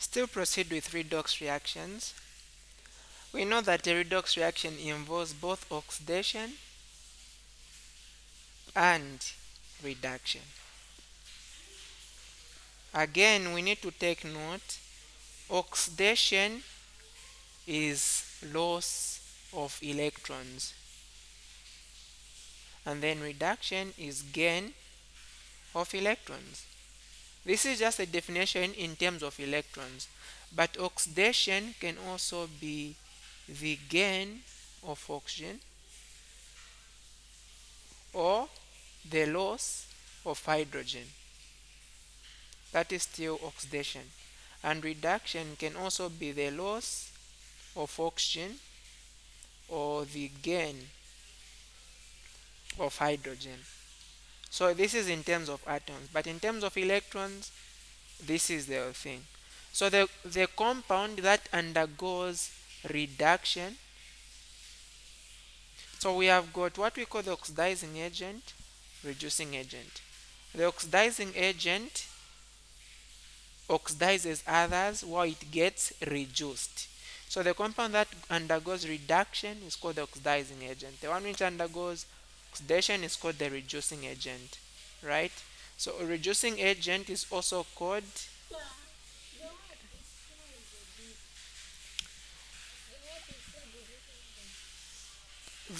Still proceed with redox reactions. We know that a redox reaction involves both oxidation and reduction. Again, we need to take note, oxidation is loss of electrons, and then reduction is gain of electrons. This is just a definition in terms of electrons, but oxidation can also be the gain of oxygen or the loss of hydrogen. That is still oxidation. And reduction can also be the loss of oxygen or the gain of hydrogen. So this is in terms of atoms, but in terms of electrons, this is the thing. So the compound that undergoes reduction, so we have got what we call the oxidizing agent, reducing agent. The oxidizing agent oxidizes others while it gets reduced. So the compound that undergoes reduction is called the oxidizing agent. The one which undergoes oxidation is called the reducing agent, right? So a reducing agent is also called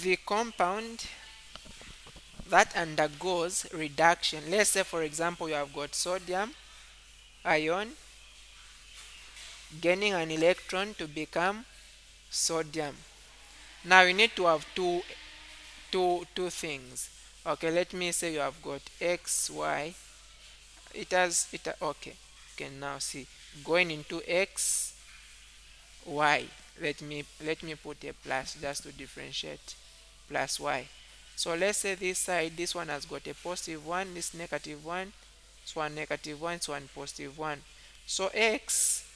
the compound that undergoes reduction. Let's say, for example, you have got sodium ion gaining an electron to become sodium. Now you need to have two things. Okay, let me say you have got x, y. Okay. You can now see going into x, y. Let me put a plus just to differentiate, plus y. So let's say this side, this one has got a positive 1, this negative 1, this one negative 1, this one positive 1. So x,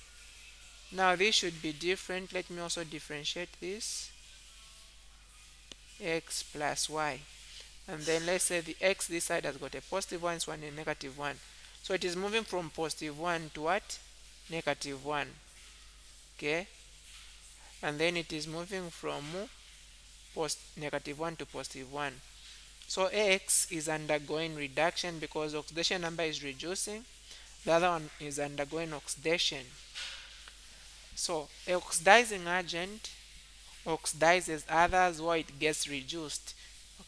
now this should be different. Let me also differentiate this, x plus y. And then let's say the x this side has got a positive 1, this one a negative 1. So it is moving from positive 1 to what? Negative 1. Okay? And then it is moving from negative 1 to positive 1. So x is undergoing reduction because oxidation number is reducing. The other one is undergoing oxidation. So a oxidizing agent oxidizes others while it gets reduced.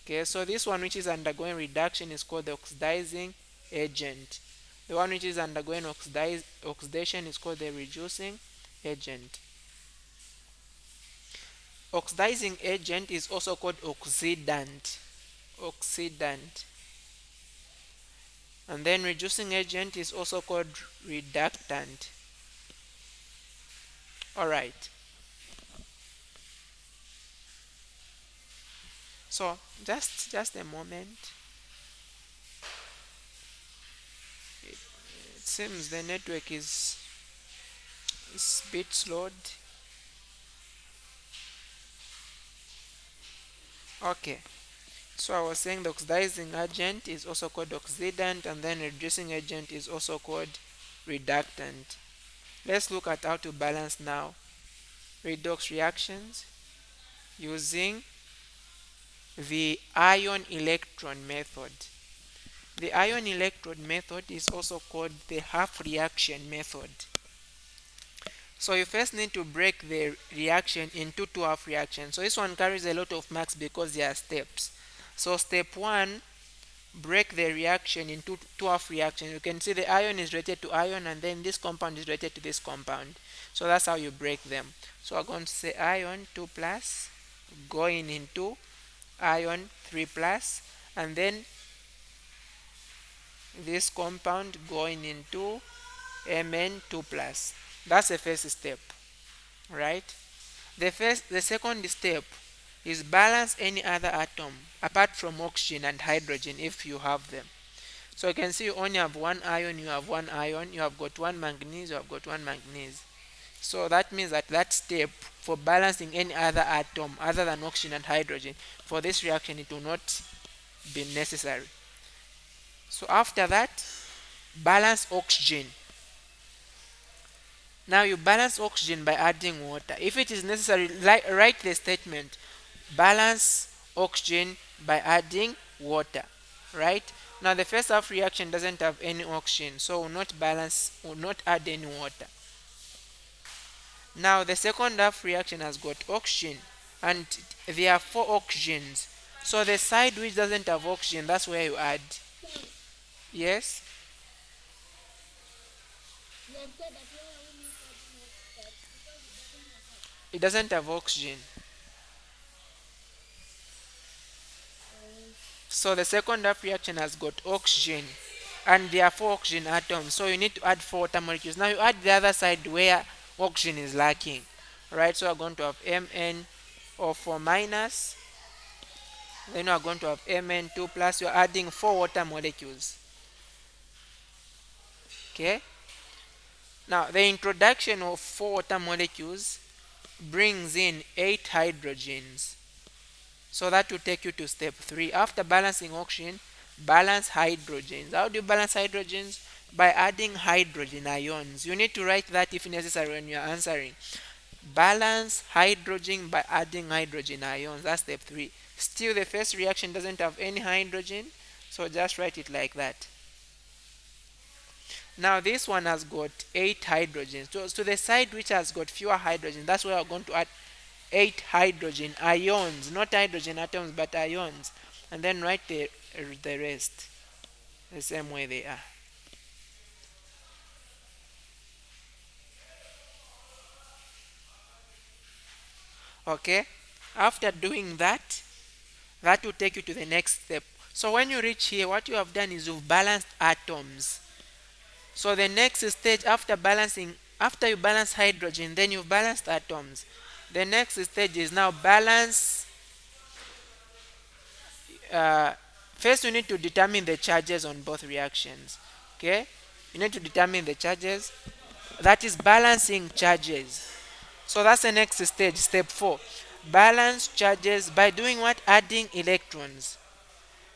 Okay, so this one which is undergoing reduction is called the oxidizing agent. The one which is undergoing oxidation is called the reducing agent. Oxidizing agent is also called oxidant. Oxidant. And then reducing agent is also called reductant. Alright. So just a moment. It seems the network is a bit slowed. Okay. So I was saying the oxidizing agent is also called oxidant, and then reducing agent is also called reductant. Let's look at how to balance now redox reactions using the ion electron method. The ion electrode method is also called the half reaction method. So you first need to break the reaction into two half reactions. So this one carries a lot of marks because there are steps. So step 1, break the reaction into two half reactions. You can see the ion is related to ion, and then this compound is related to this compound. So that's how you break them. So I'm going to say ion 2 plus going into ion 3 plus, and then this compound going into Mn2 plus. That's the first step, right? The second step is balance any other atom apart from oxygen and hydrogen if you have them. So you can see you only have one ion, you have one ion, you have got one manganese, you have got one manganese. So that means that that step for balancing any other atom other than oxygen and hydrogen, for this reaction it will not be necessary. So after that, balance oxygen. Now you balance oxygen by adding water. If it is necessary, write the statement: balance oxygen by adding water. Right? Now the first half reaction doesn't have any oxygen, so will not add any water. Now the second half reaction has got oxygen, and there are four oxygens. So the side which doesn't have oxygen, that's where you add. Yes? It doesn't have oxygen. So the second half reaction has got oxygen, and there are four oxygen atoms. So you need to add four water molecules. Now you add the other side where oxygen is lacking. Right? So we're going to have MnO4 minus. Then we are going to have Mn2 plus. You're adding four water molecules. Okay? Now the introduction of four water molecules brings in 8 hydrogens. So that will take you to step 3. After balancing oxygen, balance hydrogens. How do you balance hydrogens? By adding hydrogen ions. You need to write that if necessary when you are answering. Balance hydrogen by adding hydrogen ions. That's step 3. Still the first reaction doesn't have any hydrogen, so just write it like that. Now this one has got 8 hydrogens. So to the side which has got fewer hydrogens, that's where we're going to add 8 hydrogen ions, not hydrogen atoms but ions, and then write the rest the same way they are. Okay, after doing that, that will take you to the next step. So when you reach here, what you have done is you've balanced atoms. So the next stage after you balance hydrogen, then you've balanced atoms. The next stage is now balance. uh, First you need to determine the charges on both reactions. Okay, you need to determine the charges, that is balancing charges. So that's the next stage, step 4. Balance charges by doing what? Adding electrons.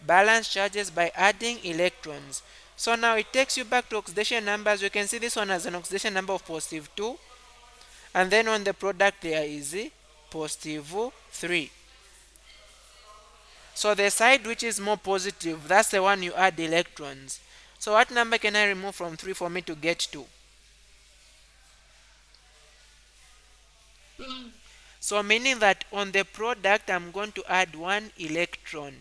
Balance charges by adding electrons. So now it takes you back to oxidation numbers. You can see this one has an oxidation number of positive 2, and then on the product there is positive 3. So the side which is more positive, that's the one you add electrons. So what number can I remove from 3 for me to get to? So meaning that on the product I'm going to add 1 electron,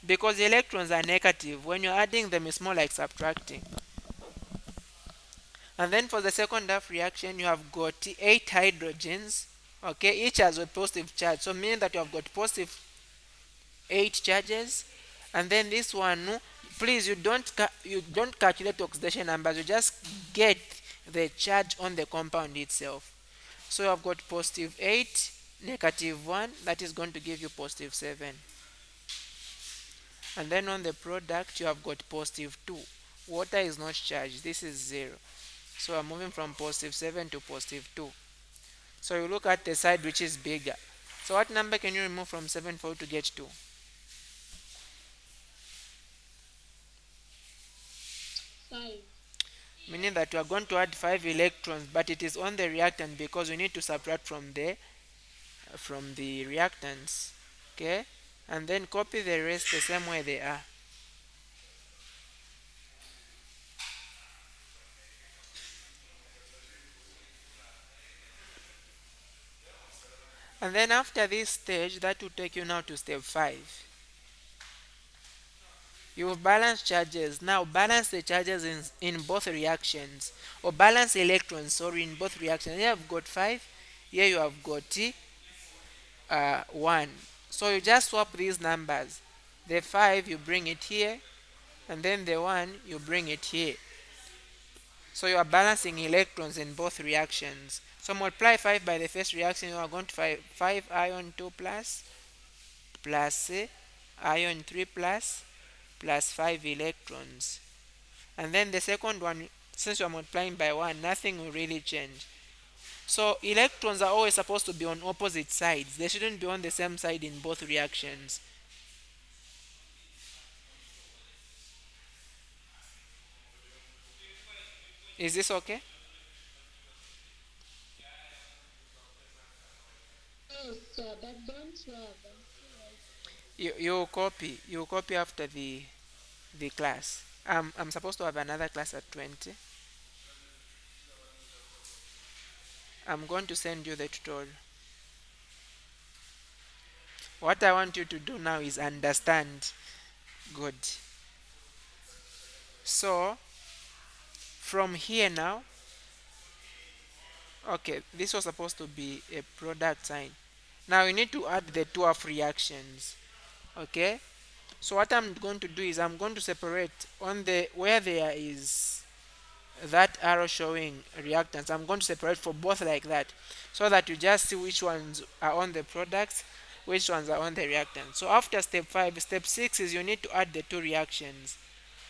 because electrons are negative. When you're adding them, it's more like subtracting. And then for the second half reaction, you have got 8 hydrogens. Okay, each has a positive charge. So meaning that you have got positive 8 charges. And then this one, no, please, you don't calculate oxidation numbers. You just get the charge on the compound itself. So you have got positive 8, negative 1. That is going to give you positive 7. And then on the product, you have got positive 2. Water is not charged. This is 0. So I'm moving from positive 7 to positive 2. So you look at the side which is bigger. So what number can you remove from 7 for you to get to? 5. Meaning that you are going to add 5 electrons, but it is on the reactant because we need to subtract from the reactants. Okay? And then copy the rest the same way they are. And then after this stage, that will take you now to step 5. You've balanced charges. Now balance the charges in both reactions. Or balance electrons, sorry, in both reactions. Here I've got 5. Here you have got 1. So you just swap these numbers. The 5 you bring it here, and then the 1 you bring it here. So you are balancing electrons in both reactions. So multiply 5 by the first reaction, you are going to find 5 ion 2 plus ion 3 plus 5 electrons. And then the second one, since you are multiplying by 1, nothing will really change. So electrons are always supposed to be on opposite sides. They shouldn't be on the same side in both reactions. Is this okay? You copy after the class. I'm supposed to have another class at 20. I'm going to send you the tutorial. What I want you to do now is understand. Good. So from here now, okay, this was supposed to be a product sign. Now you need to add the two of reactions. Okay. So what I'm going to do is I'm going to separate on the where there is that arrow showing reactants. I'm going to separate for both like that, so that you just see which ones are on the products, which ones are on the reactants. So after step 5, step 6 is you need to add the two reactions.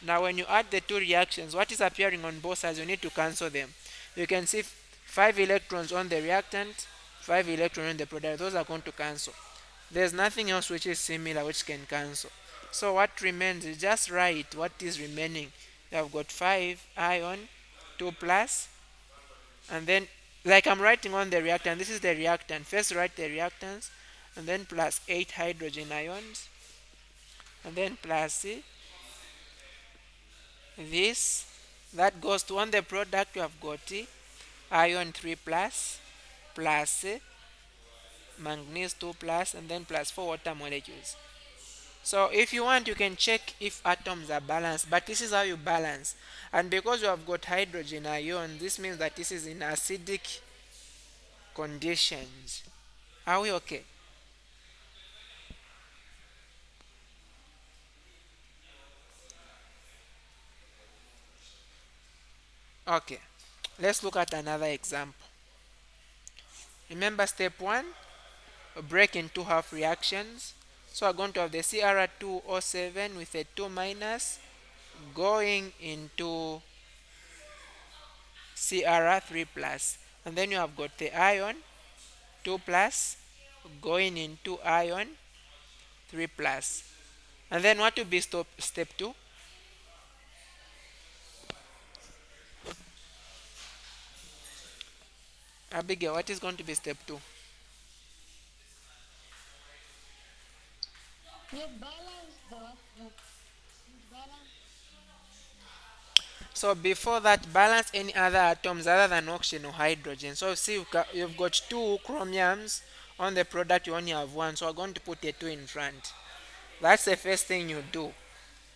Now when you add the two reactions, what is appearing on both sides, you need to cancel them. You can see 5 electrons on the reactant, 5 electrons on the product. Those are going to cancel. There's nothing else which is similar which can cancel. So what remains is just write what is remaining. You have got 5 ion, 2 plus, and then like I'm writing on the reactant, this is the reactant. First write the reactants, and then plus 8 hydrogen ions, and then plus this. That goes to on the product you have got ion 3 plus, plus manganese 2 plus, and then plus 4 water molecules. So if you want, you can check if atoms are balanced, but this is how you balance. And because you have got hydrogen ion, this means that this is in acidic conditions. Are we okay? Okay. Let's look at another example. Remember step 1, break into half reactions. So we're going to have the Cr2O7 with a 2 minus going into Cr3 plus. And then you have got the ion 2 plus going into ion 3 plus. And then what will be step 2? Abigail, what is going to be step 2? So before that, balance any other atoms other than oxygen or hydrogen. So see, you've got 2 chromiums on the product, you only have 1. So we're going to put a 2 in front. That's the first thing you do.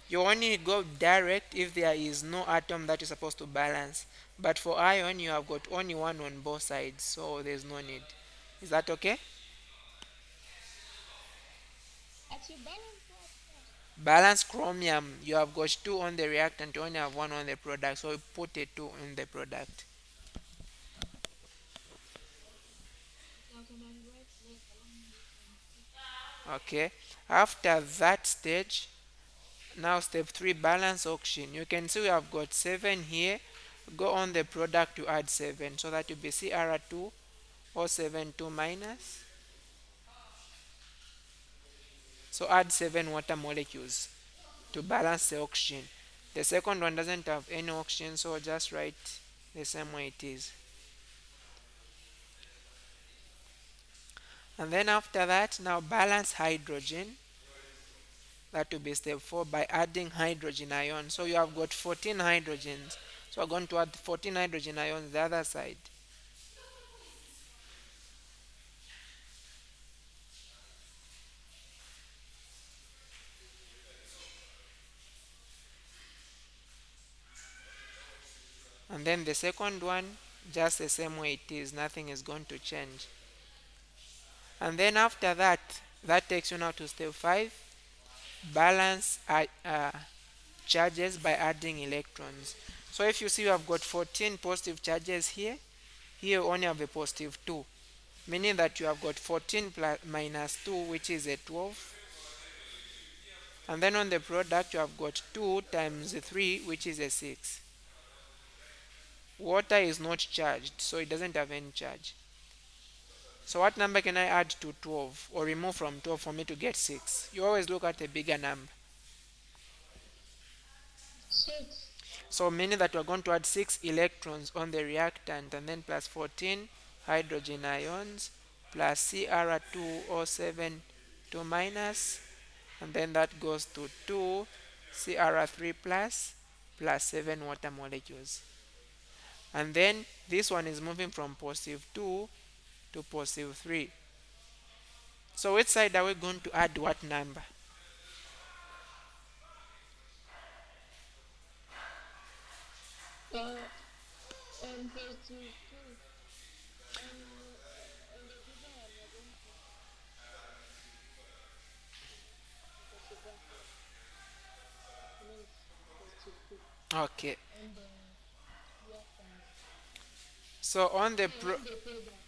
You only go direct if there is no atom that you're supposed to balance. But for ion, you have got only 1 on both sides, so there's no need. Is that okay? Balance chromium, you have got 2 on the reactant, you only have 1 on the product, so you put a 2 in the product. Okay. After that stage, now step 3, balance oxygen. You can see we have got 7 here. Go on the product to add 7, so that will be Cr2 or 7 2 minus. So add 7 water molecules to balance the oxygen. The second one doesn't have any oxygen, so just write the same way it is. And then after that, now balance hydrogen. That will be step 4 by adding hydrogen ions. So you have got 14 hydrogens. So we're going to add 14 hydrogen ions the other side. And then the second one, just the same way it is, nothing is going to change. And then after that, that takes you now to step 5, balance charges by adding electrons. So if you see you have got 14 positive charges here, here you only have a positive 2, meaning that you have got 14 plus minus 2, which is a 12. And then on the product, you have got 2 times 3, which is a 6. Water is not charged, so it doesn't have any charge. So what number can I add to 12 or remove from 12 for me to get 6? You always look at a bigger number. So meaning that we're going to add 6 electrons on the reactant, and then plus 14 hydrogen ions, plus Cr2O7 2 minus, and then that goes to 2 Cr3 plus 7 water molecules. And then this one is moving from positive 2 to positive 3. So which side are we going to add what number? Okay. So on the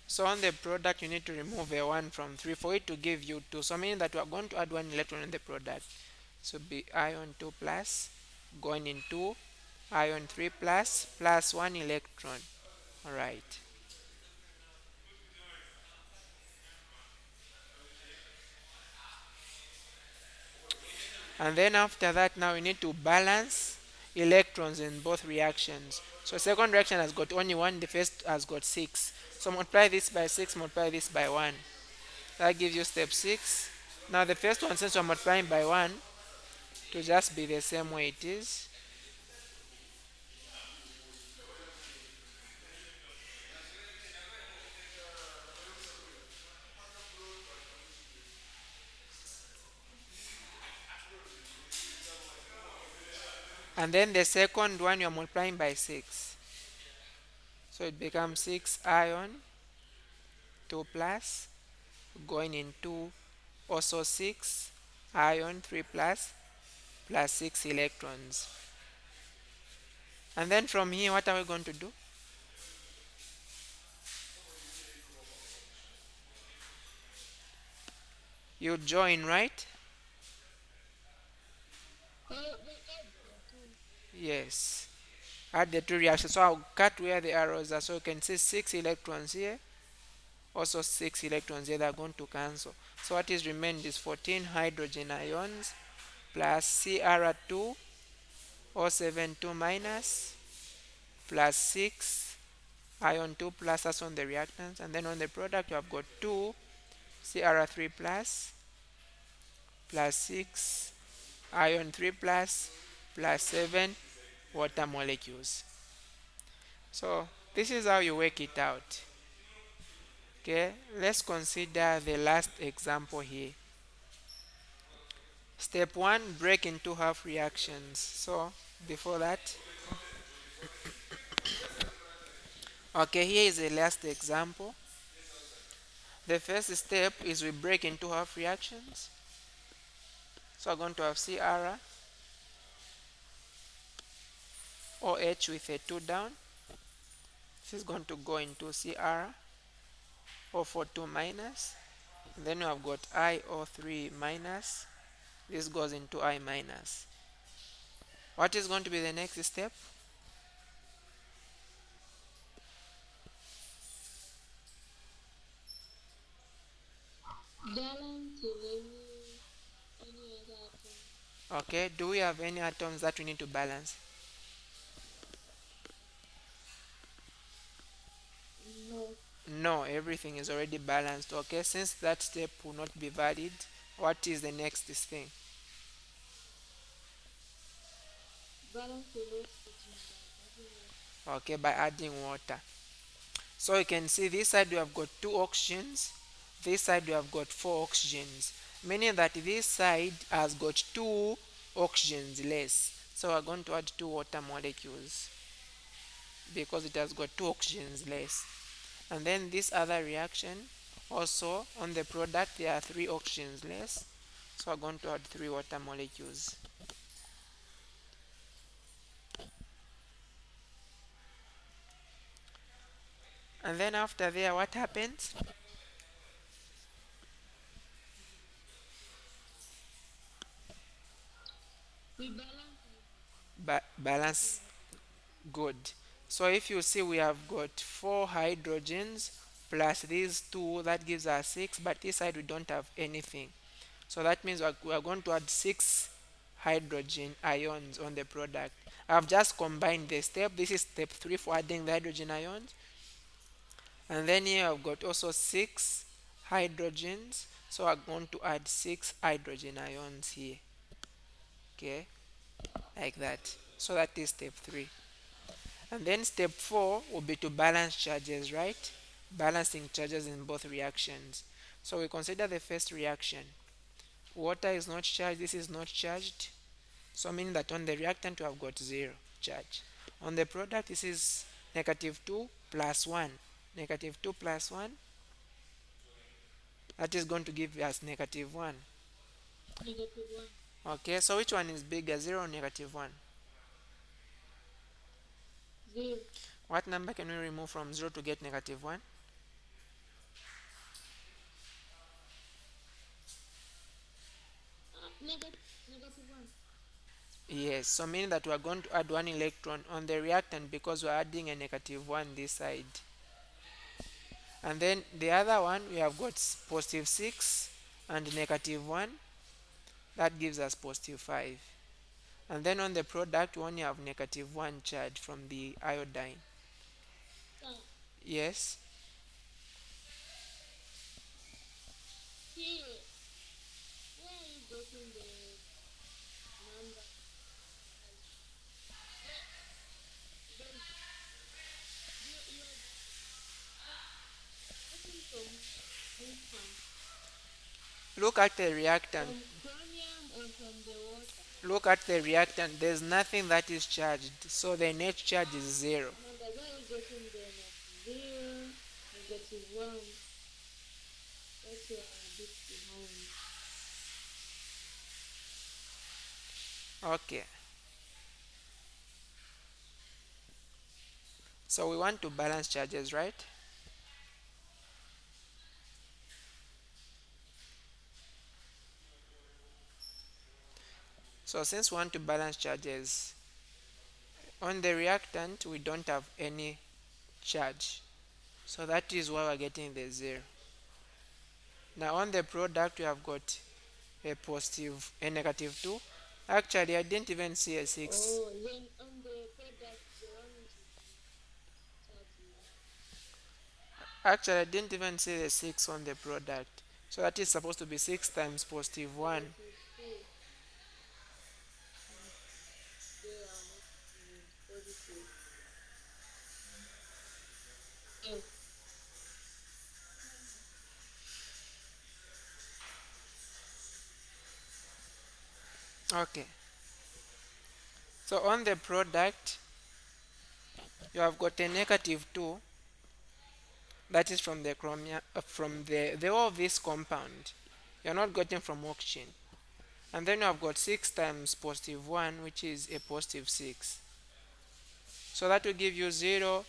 so on the product you need to remove a 1 from 3 for it to give you 2. So meaning that we are going to add 1 electron in the product. So be ion 2 plus going into ion 3 plus 1 electron. Alright. And then after that, now we need to balance electrons in both reactions. So second reaction has got only 1, the first has got 6. So multiply this by 6, multiply this by 1. That gives you step 6. Now the first one, since we're multiplying by 1, to just be the same way it is. And then the second one, you're multiplying by 6. So it becomes 6 ion, 2 plus, going into also 6 ion, 3 plus 6 electrons. And then from here, what are we going to do? You join, right? Yes. Add the two reactions. So I'll cut where the arrows are. So you can see 6 electrons here. Also 6 electrons here that are going to cancel. So what is remained is 14 hydrogen ions plus Cr2 O7 2 minus plus 6 ion 2 plus, that's on the reactants. And then on the product you have got 2 Cr3 plus 6 ion 3 plus 7 water molecules. So this is how you work it out. Okay, let's consider the last example here. Step 1, break into half reactions. So before that, okay, here is the last example. The first step is we break into half reactions. So I'm going to have Cr OH with a 2 down. This is going to go into Cr O4 2 minus. Then we have got IO3 minus. This goes into I minus. What is going to be the next step? Okay, do we have any atoms that we need to balance? No, everything is already balanced. Okay, since that step will not be valid, what is the next thing? Okay, by adding water. So you can see this side we have got 2 oxygens, this side we have got 4 oxygens, meaning that this side has got 2 oxygens less. So we're going to add 2 water molecules because it has got 2 oxygens less. And then this other reaction, also on the product there are 3 oxygens less. So we're going to add 3 water molecules. And then after there, what happens? Balance. Good. So if you see we have got 4 hydrogens plus these 2, that gives us 6, but this side we don't have anything. So that means we are going to add 6 hydrogen ions on the product. I've just combined the step. This is step 3 for adding the hydrogen ions. And then here I've got also 6 hydrogens, so I'm going to add 6 hydrogen ions here. Okay, like that. So that is step 3. And then step 4 will be to balance charges, right? Balancing charges in both reactions. So we consider the first reaction. Water is not charged, this is not charged. So meaning that on the reactant we have got 0 charge. On the product this is -2 plus 1. -2 plus 1, that is going to give us -1. Okay, so which one is bigger, 0 or -1? What number can we remove from 0 to get -1? Yes, so meaning that we are going to add 1 electron on the reactant because we are adding a -1 this side. And then the other one we have got +6 and -1, that gives us +5. And then on the product we only have -1 charge from the iodine. Yes. Look at the reactant. Look at the reactant. There's nothing that is charged. So the net charge is 0. Okay. So we want to balance charges, right? So since we want to balance charges, on the reactant we don't have any charge. So that is why we're getting the 0. Now on the product we have got a positive, a -2. Actually, I didn't even see a 6. Actually, I didn't even see the 6 on the product. So that is supposed to be 6 times +1. Okay. So on the product, you have got a -2, that is from the chromium, from the whole of this compound. You're not getting from oxygen. And then you have got 6 times +1, which is a +6. So that will give you 0,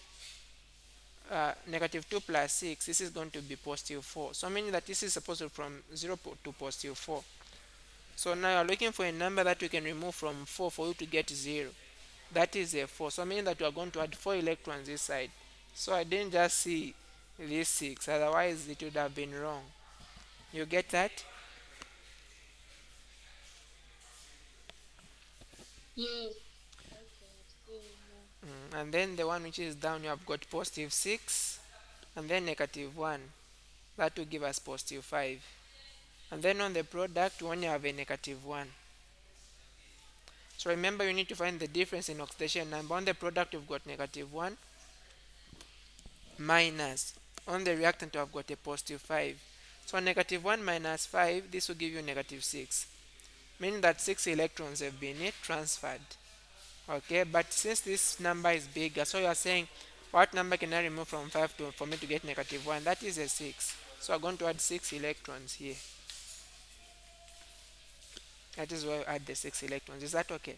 -2 plus 6. This is going to be +4. So meaning that this is supposed to be from 0 to +4. So now you're looking for a number that we can remove from 4 for you to get 0. That is a 4. So meaning that you are going to add 4 electrons this side. So I didn't just see this 6, otherwise it would have been wrong. You get that? And then the one which is down, you have got +6 and then -1. That will give us +5. And then on the product, we only have a -1. So remember, you need to find the difference in oxidation number. On the product, you've got -1 minus. On the reactant, you have got a +5. So -1 minus 5, this will give you -6, meaning that 6 electrons have been transferred. Okay, but since this number is bigger, so you are saying, what number can I remove from 5 to for me to get -1? That is a 6. So I'm going to add 6 electrons here. That is why I add the 6 electrons. Is that okay?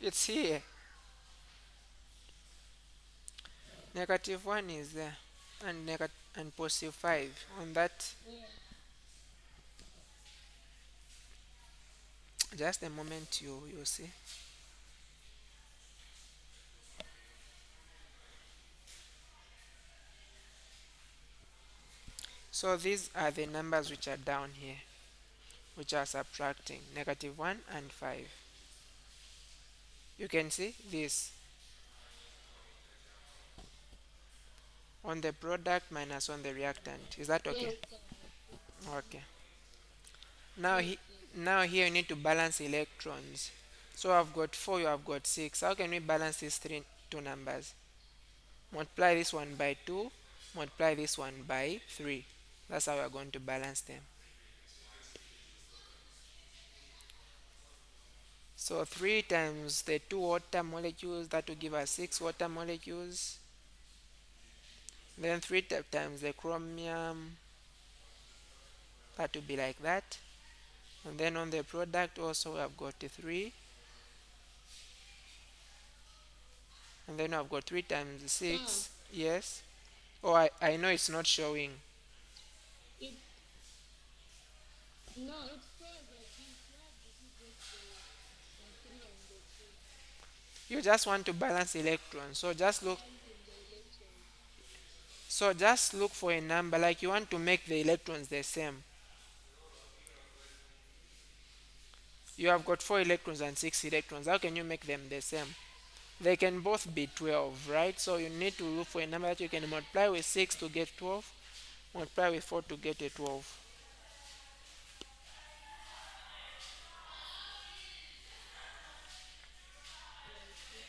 It's here. -1 is there, and and +5 on that. Just a moment, you see. So these are the numbers which are down here, which are subtracting -1 and 5. You can see this on the product minus on the reactant. Is that okay? Yes, sir. Okay. Now, Yes, he, sir. now here you need to balance electrons. So I've got 4, you have got 6. How can we balance these two numbers? Multiply this one by 2, multiply this one by 3. That's how we are going to balance them. So 3 times the 2 water molecules, that will give us 6 water molecules. Then 3 times the chromium, that will be like that. And then on the product also we have got 3. And then I've got 3 times Sir, 6. Yes. Oh, I know it's not showing. it no, it stays like this. Where did you get the three and the two? You just want to balance electrons. Balancing the electrons. So just look for a number, like you want to make the electrons the same. You have got 4 electrons and 6 electrons. How can you make them the same? They can both be 12, right? So you need to look for a number that you can multiply with 6 to get 12, multiply with 4 to get a 12. Yes, sir.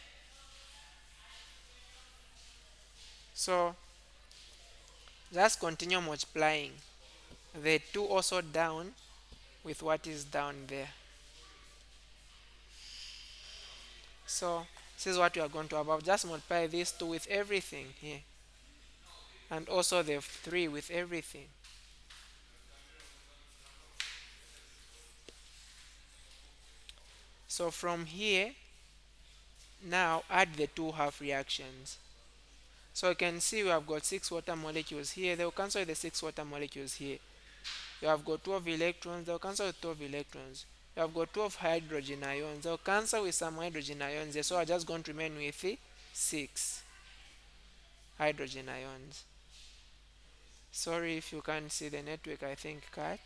So just continue multiplying the 2 also down with what is down there. So this is what you are going to have. Just multiply these 2 with everything here, and also the 3 with everything. So from here, now add the two half reactions. So you can see we have got 6 water molecules here. They will cancel the 6 water molecules here. You have got 12 electrons. They will cancel with 12 electrons. You have got 12 hydrogen ions. They will cancel with some hydrogen ions there. So I'm just going to remain with 6 hydrogen ions. Sorry if you can't see the network, I think cut.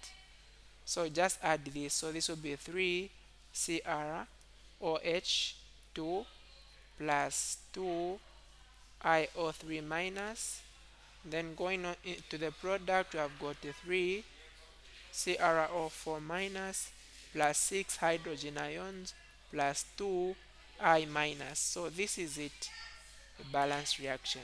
So just add this. So this will be 3 CrOH2 plus 2 IO3 minus. Then going on to the product, we have got the 3 CrO4 minus plus 6 hydrogen ions plus 2 I minus. So this is it, a balanced reaction.